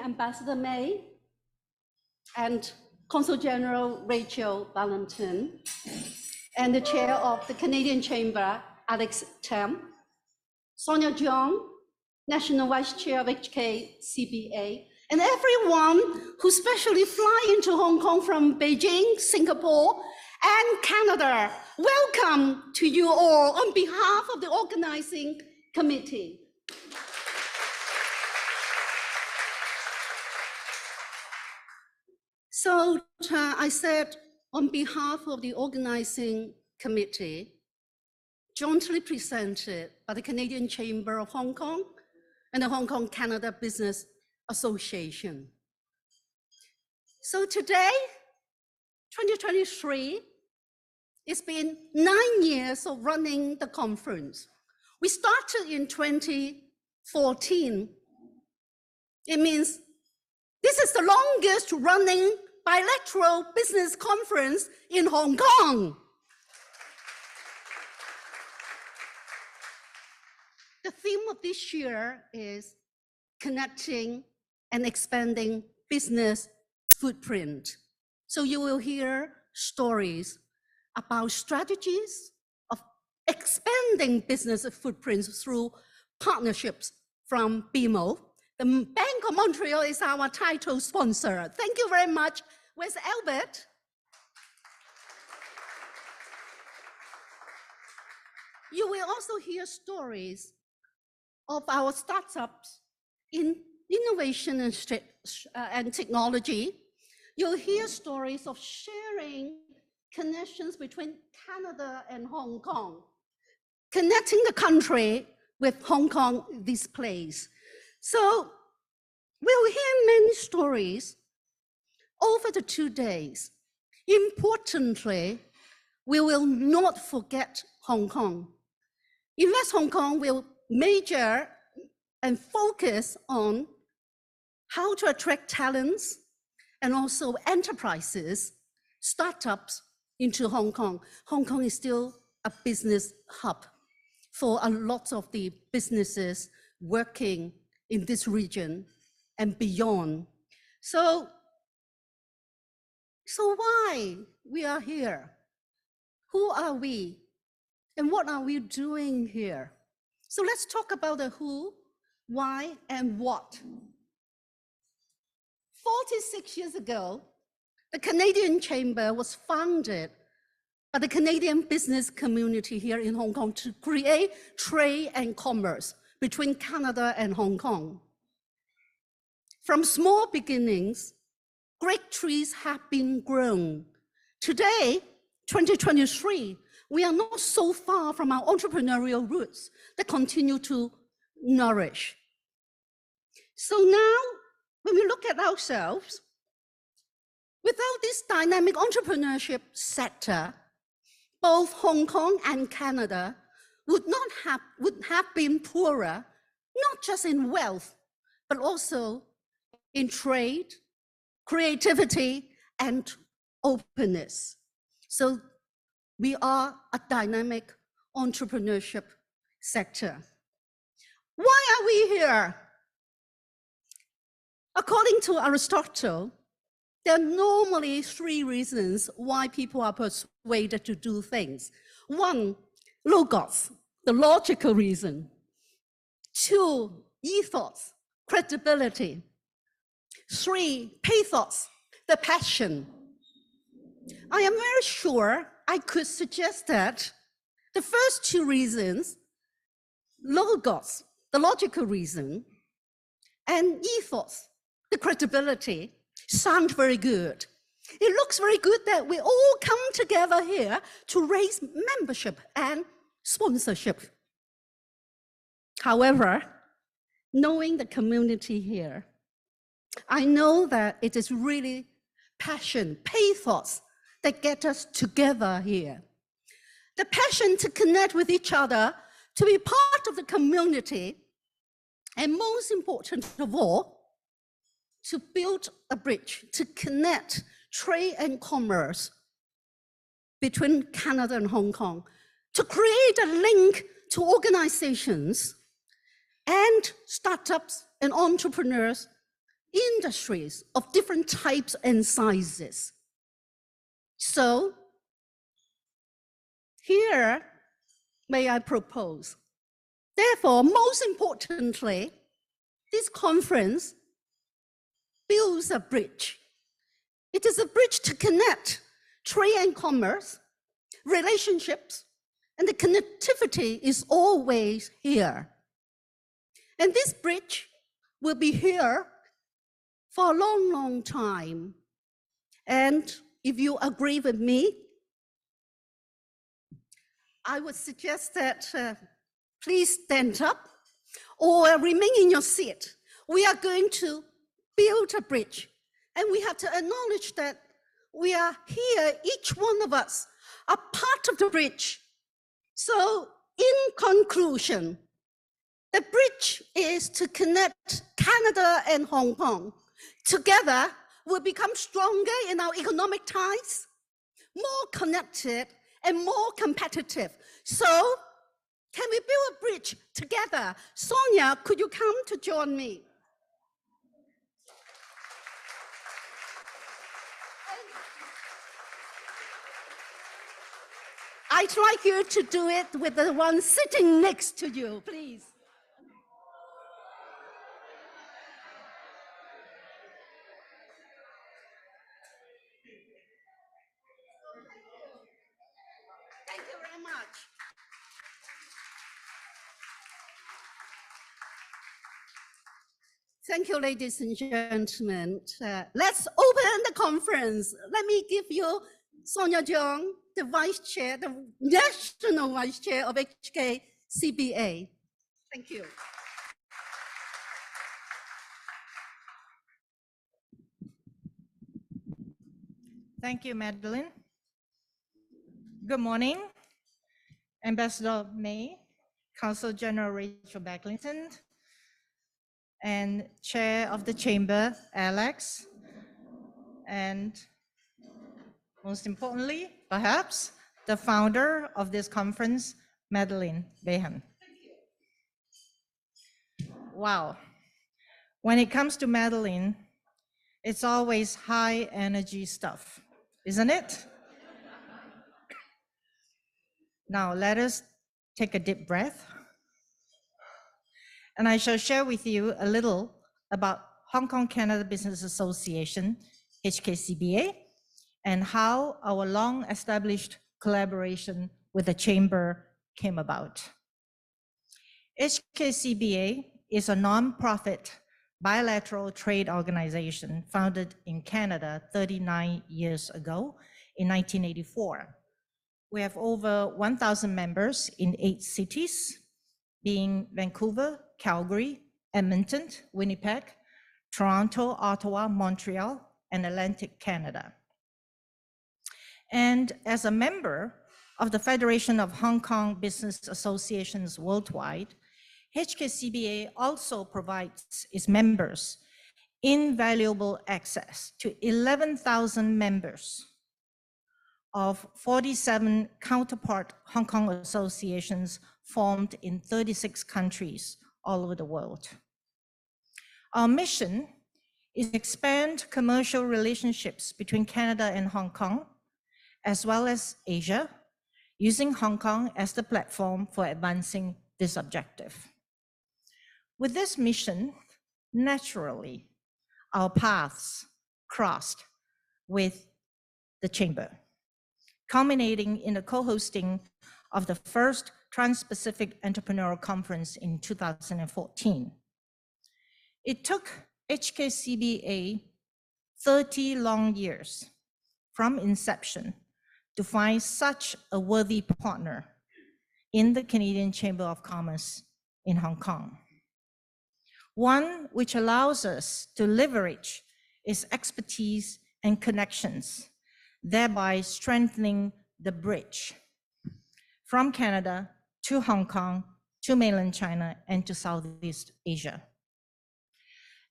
Ambassador May and Consul General Rachel Valentin, and the Chair of the Canadian Chamber, Alex Tam, Sonja Chong, National Vice Chair of CBA, and everyone who specially fly into Hong Kong from Beijing, Singapore, and Canada. Welcome to you all on behalf of the organizing committee. So I said, on behalf of the organizing committee, jointly presented by the Canadian Chamber of Hong Kong and the Hong Kong Canada Business Association. So today, 2023, it's been 9 years of running the conference. We started in 2014. It means this is the longest running bilateral business conference in Hong Kong. The theme of this year is connecting and expanding business footprint. So you will hear stories about strategies of expanding business footprints through partnerships from BMO. The Bank of Montreal is our title sponsor. Thank you very much. Where's Albert? You will also hear stories of our startups in innovation and technology. You'll hear stories of sharing connections between Canada and Hong Kong, connecting the country with Hong Kong this place. So we'll hear many stories over the 2 days. Importantly, we will not forget Hong Kong. Invest Hong Kong will major and focus on how to attract talents and also enterprises, startups into Hong Kong. Hong Kong is still a business hub for a lot of the businesses working in this region and beyond. So why we are here? Who are we? And what are we doing here? So let's talk about the who, why, and what. 46 years ago, the Canadian Chamber was founded by the Canadian business community here in Hong Kong to create trade and commerce between Canada and Hong Kong. From small beginnings, great trees have been grown. Today, 2023, we are not so far from our entrepreneurial roots that continue to nourish. So now, when we look at ourselves, without this dynamic entrepreneurship sector, both Hong Kong and Canada would have been poorer, not just in wealth, but also in trade, creativity, and openness. So we are a dynamic entrepreneurship sector. Why are we here? According to Aristotle, there are normally 3 reasons why people are persuaded to do things. 1, logos, the logical reason. 2, ethos, credibility. 3, pathos, the passion. I am very sure I could suggest that the first 2 reasons, logos, the logical reason, and ethos, the credibility, sound very good. It looks very good that we all come together here to raise membership and sponsorship. However, knowing the community here, I know that it is really passion, pathos that get us together here. The passion to connect with each other, to be part of the community, and most important of all, to build a bridge to connect trade and commerce between Canada and Hong Kong, to create a link to organizations and startups and entrepreneurs industries of different types and sizes. So here, may I propose, therefore, most importantly, this conference builds a bridge. It is a bridge to connect trade and commerce, relationships, and the connectivity is always here. And this bridge will be here for a long, long time. And if you agree with me, I would suggest that please stand up or remain in your seat. We are going to build a bridge, and we have to acknowledge that we are here, each one of us, are part of the bridge. So in conclusion, the bridge is to connect Canada and Hong Kong. Together, we'll become stronger in our economic ties, more connected and more competitive. So can we build a bridge together? Sonja, could you come to join me? I'd like you to do it with the one sitting next to you, please. Thank you very much. Thank you, ladies and gentlemen. Let's open the conference. Let me give you Sonja Chong, the Vice Chair, the National Vice Chair of HKCBA. Thank you. Thank you, Madeleine. Good morning, Ambassador May, Consul General Rachel Becklington, and Chair of the Chamber, Alex, and most importantly, perhaps, the founder of this conference, Madeleine Behan. Wow. When it comes to Madeleine, it's always high energy stuff, isn't it? Now let us take a deep breath. And I shall share with you a little about Hong Kong Canada Business Association, HKCBA, and how our long-established collaboration with the Chamber came about. HKCBA is a non-profit bilateral trade organization founded in Canada 39 years ago in 1984. We have over 1,000 members in 8 cities, being Vancouver, Calgary, Edmonton, Winnipeg, Toronto, Ottawa, Montreal, and Atlantic Canada. And as a member of the Federation of Hong Kong Business Associations Worldwide, HKCBA also provides its members invaluable access to 11,000 members of 47 counterpart Hong Kong associations formed in 36 countries all over the world. Our mission is to expand commercial relationships between Canada and Hong Kong, as well as Asia, using Hong Kong as the platform for advancing this objective. With this mission, naturally, our paths crossed with the Chamber, culminating in the co-hosting of the first Transpacific Entrepreneurial Conference in 2014. It took HKCBA 30 long years from inception to find such a worthy partner in the Canadian Chamber of Commerce in Hong Kong. One which allows us to leverage its expertise and connections, thereby strengthening the bridge from Canada to Hong Kong, to mainland China, and to Southeast Asia.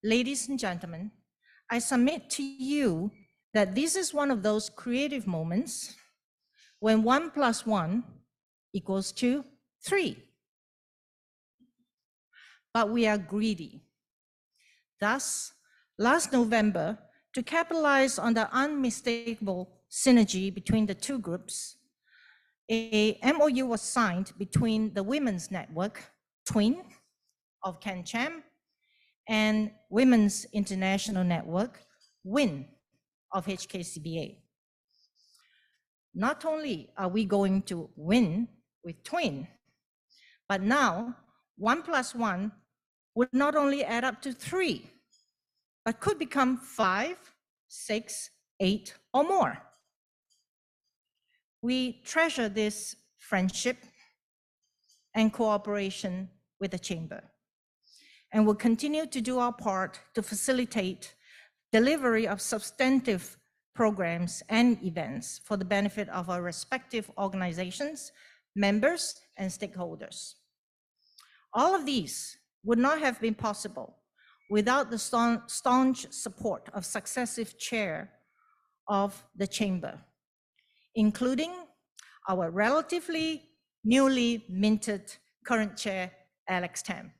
Ladies and gentlemen, I submit to you that this is one of those creative moments when 1 + 1 = 3. But we are greedy. Thus, Last November, to capitalize on the unmistakable synergy between the two groups, a MOU was signed between the Women's Network, Twin, of CanCham, and Women's International Network, WIN, of HKCBA. Not only are we going to win with Twin, but now 1 + 1 would not only add up to 3, but could become 5, 6, 8, or more. We treasure this friendship and cooperation with the Chamber, and will continue to do our part to facilitate delivery of substantive programs and events for the benefit of our respective organizations, members, and stakeholders. All of these would not have been possible without the staunch support of successive chair of the Chamber, including our relatively newly minted current chair, Alex Tam.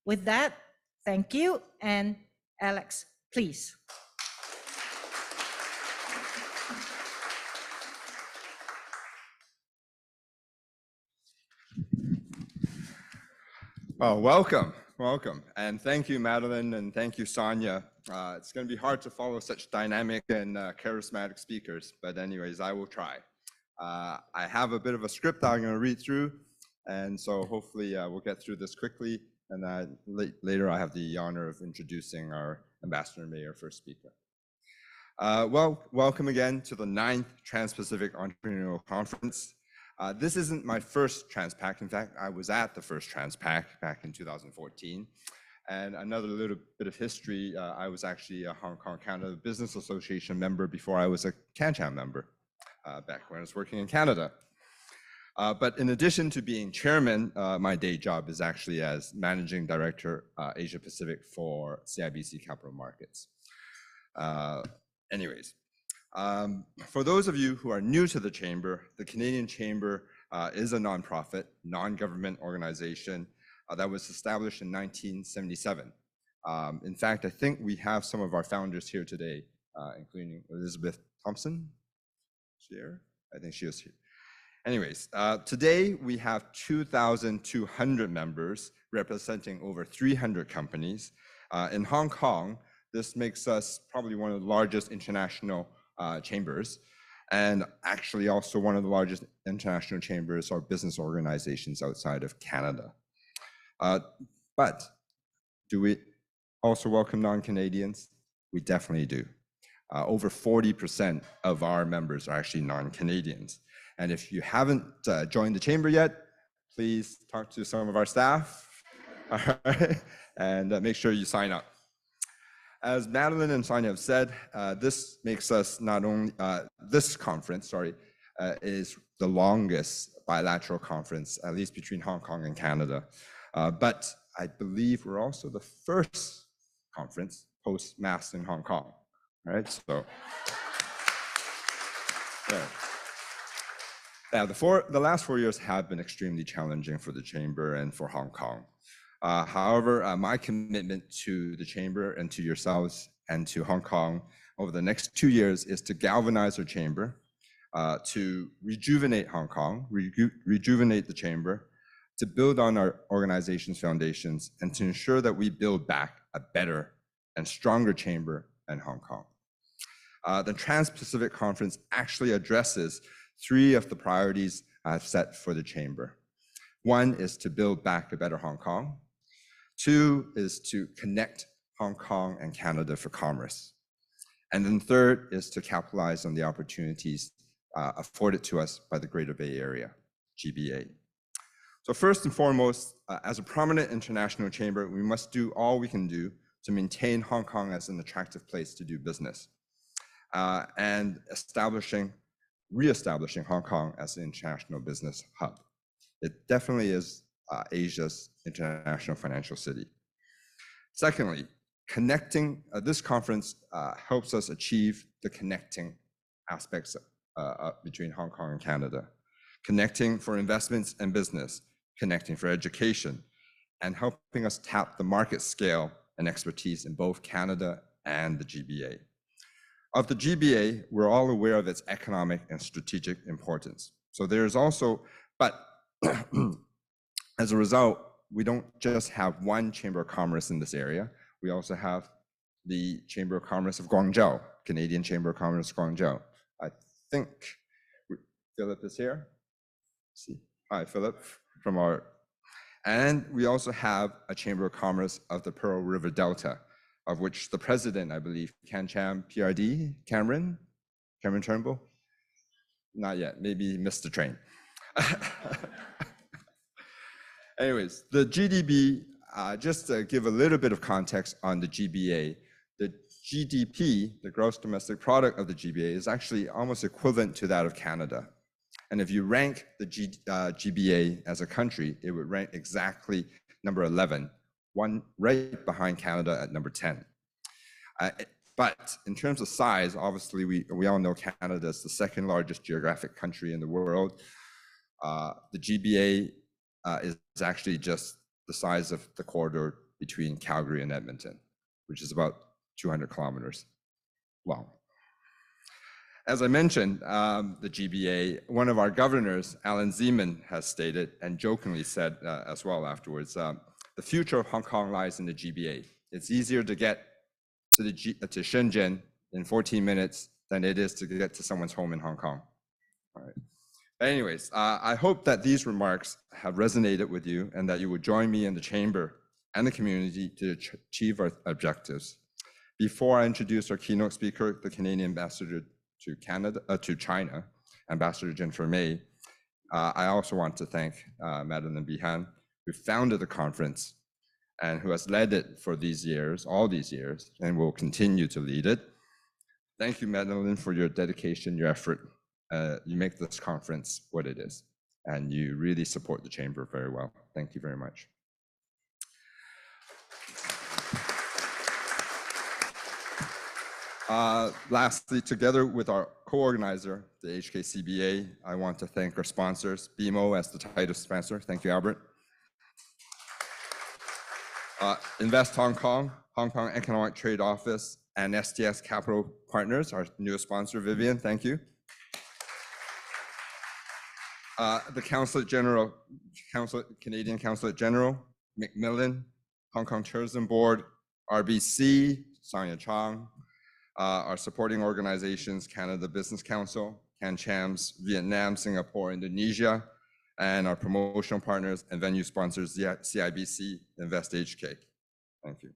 With that, thank you, and Alex, please. Oh, welcome, and thank you, Madeleine, and thank you, Sonja. It's going to be hard to follow such dynamic and charismatic speakers, but anyways, I will try. I have a bit of a script that I'm going to read through, and so hopefully we'll get through this quickly, and later I have the honor of introducing our Ambassador Mayor, first speaker. Welcome again to the 9th Trans-Pacific Entrepreneurial Conference. This isn't my first TransPac. In fact, I was at the first TransPac back in 2014. And another little bit of history, I was actually a Hong Kong Canada Business Association member before I was a CanCham member back when I was working in Canada. But in addition to being chairman, my day job is actually as Managing Director, Asia Pacific for CIBC Capital Markets. Anyways. For those of you who are new to the Chamber, the Canadian Chamber is a nonprofit, non-government organization that was established in 1977. In fact, I think we have some of our founders here today, including Elizabeth Thompson. Is she here? I think she is here. Anyways, today we have 2,200 members representing over 300 companies. In Hong Kong, this makes us probably one of the largest international chambers, and actually also one of the largest international chambers or business organizations outside of Canada. But do we also welcome non-Canadians? We definitely do. Over 40% of our members are actually non-Canadians. And if you haven't joined the chamber yet, please talk to some of our staff, all right? And make sure you sign up. As Madeleine and Sonja have said, this makes us not only, this conference, is the longest bilateral conference, at least between Hong Kong and Canada. But I believe we're also the first conference post-MAS in Hong Kong, right? So, yeah. Yeah, the last 4 years have been extremely challenging for the Chamber and for Hong Kong. However, my commitment to the Chamber and to yourselves and to Hong Kong over the next 2 years is to galvanize our Chamber, to rejuvenate Hong Kong, rejuvenate the Chamber, to build on our organization's foundations, and to ensure that we build back a better and stronger Chamber in Hong Kong. The Trans-Pacific Conference actually addresses 3 of the priorities I've set for the Chamber. 1 is to build back a better Hong Kong. 2 is to connect Hong Kong and Canada for commerce. And then 3rd is to capitalize on the opportunities afforded to us by the Greater Bay Area, GBA. So first and foremost, as a prominent international chamber, we must do all we can do to maintain Hong Kong as an attractive place to do business, and reestablishing Hong Kong as an international business hub. It definitely is Asia's international financial city. Secondly, this conference helps us achieve the connecting aspects between Hong Kong and Canada. Connecting for investments and business, connecting for education, and helping us tap the market scale and expertise in both Canada and the GBA. Of the GBA, we're all aware of its economic and strategic importance. So there's also, but as a result, we don't just have one Chamber of Commerce in this area. We also have the Chamber of Commerce of Guangzhou, Canadian Chamber of Commerce Guangzhou. I think Philip is here. Let's see. Hi, Philip, from our, and we also have a Chamber of Commerce of the Pearl River Delta, of which the president, I believe, CanChamHK, Cameron Turnbull? Not yet, maybe missed the train. Anyways, the GDP, just to give a little bit of context on the GBA, the GDP, the gross domestic product of the GBA, is actually almost equivalent to that of Canada. And if you rank the GBA as a country, it would rank exactly number 11, one right behind Canada at number 10. But in terms of size, obviously, we all know Canada is the second largest geographic country in the world. The GBA is actually just the size of the corridor between Calgary and Edmonton, which is about 200 kilometers long. As I mentioned, the GBA, one of our governors, Alan Zeman, has stated and jokingly said as well afterwards, the future of Hong Kong lies in the GBA. It's easier to get to Shenzhen in 14 minutes than it is to get to someone's home in Hong Kong. All right. Anyways, I hope that these remarks have resonated with you and that you would join me in the Chamber and the community to achieve our objectives. Before I introduce our keynote speaker, the Canadian Ambassador to China, Ambassador Jennifer May, I also want to thank Madeleine Behan, who founded the conference and who has led it for these years, all these years, and will continue to lead it. Thank you, Madeleine, for your dedication, your effort. You make this conference what it is, and you really support the Chamber very well. Thank you very much. Lastly, together with our co-organizer, the HKCBA, I want to thank our sponsors, BMO as the title sponsor. Thank you, Albert. Invest Hong Kong, Hong Kong Economic Trade Office, and STS Capital Partners, our newest sponsor, Vivian, thank you. The Consulate General, Canadian Consulate General, McMillan, Hong Kong Tourism Board, RBC, Sonja, Chong, our supporting organizations, Canada Business Council, CanCham's, Vietnam, Singapore, Indonesia, and our promotional partners and venue sponsors, CIBC, Invest HK. Thank you.